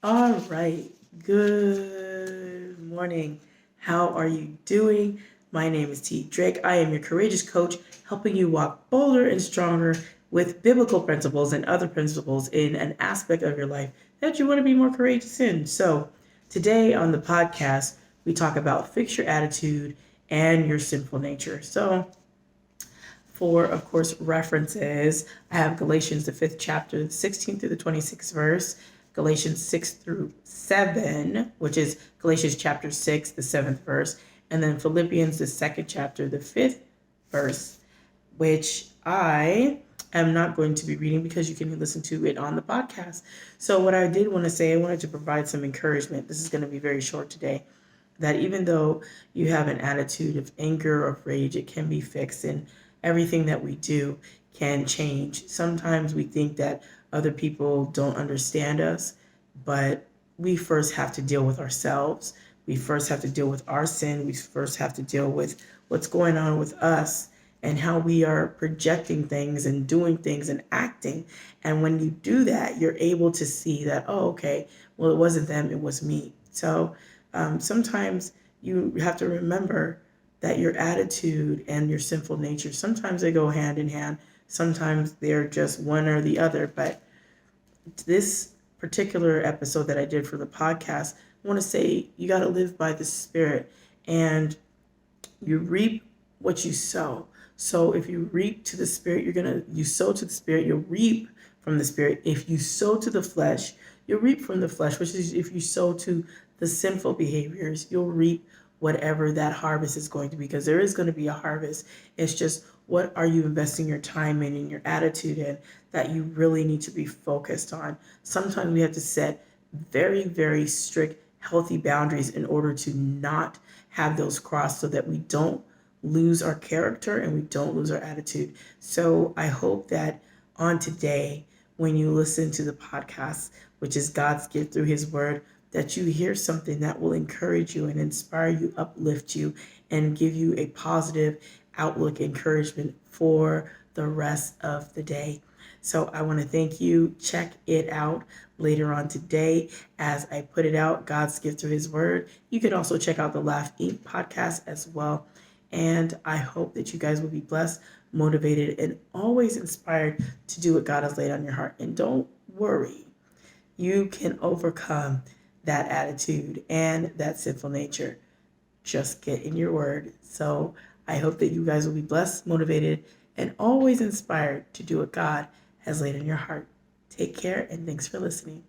All right. Good morning. How are you doing? My name is TDrake. I am your courageous coach, helping you walk bolder and stronger with biblical principles and other principles in an aspect of your life that you want to be more courageous in. So, today on the podcast, we talk about fix your attitude and your sinful nature. So, for, of course, references, I have Galatians, the fifth chapter, the 16th through the 26th verse, Galatians 6 through 7, which is Galatians chapter 6, the seventh verse, and then Philippians, the second chapter, the fifth verse, which I am not going to be reading because you can listen to it on the podcast. So, what I did want to say, I wanted to provide some encouragement. This is going to be very short today. That even though you have an attitude of anger or rage, it can be fixed, and everything that we do can change. Sometimes we think that other people don't understand us, but we first have to deal with ourselves. We first have to deal with our sin. We first have to deal with what's going on with us and how we are projecting things and doing things and acting. And when you do that, you're able to see that, oh, okay, well, it wasn't them, it was me. So sometimes you have to remember that your attitude and your sinful nature, sometimes they go hand in hand. Sometimes they're just one or the other. But this particular episode that I did for the podcast, I want to say you got to live by the Spirit, and you reap what you sow. So if you reap to the Spirit, you sow to the Spirit, you'll reap from the Spirit. If you sow to the flesh, you'll reap from the flesh, which is if you sow to the sinful behaviors, you'll reap whatever that harvest is going to be, because there is going to be a harvest. It's just, what are you investing your time in and your attitude in that you really need to be focused on? Sometimes we have to set very, very strict, healthy boundaries in order to not have those crossed, so that we don't lose our character and we don't lose our attitude. So I hope that on today, when you listen to the podcast, which is God's gift through his word, that you hear something that will encourage you and inspire you, uplift you, and give you a positive outlook, encouragement for the rest of the day. So I want to thank you. Check it out later on today as I put it out, God's gift through his word. You can also check out the Laugh Inc. podcast as well. And I hope that you guys will be blessed, motivated, and always inspired to do what God has laid on your heart. And don't worry, you can overcome that attitude and that sinful nature. Just get in your word. So I hope that you guys will be blessed, motivated, and always inspired to do what God has laid in your heart. Take care, and thanks for listening.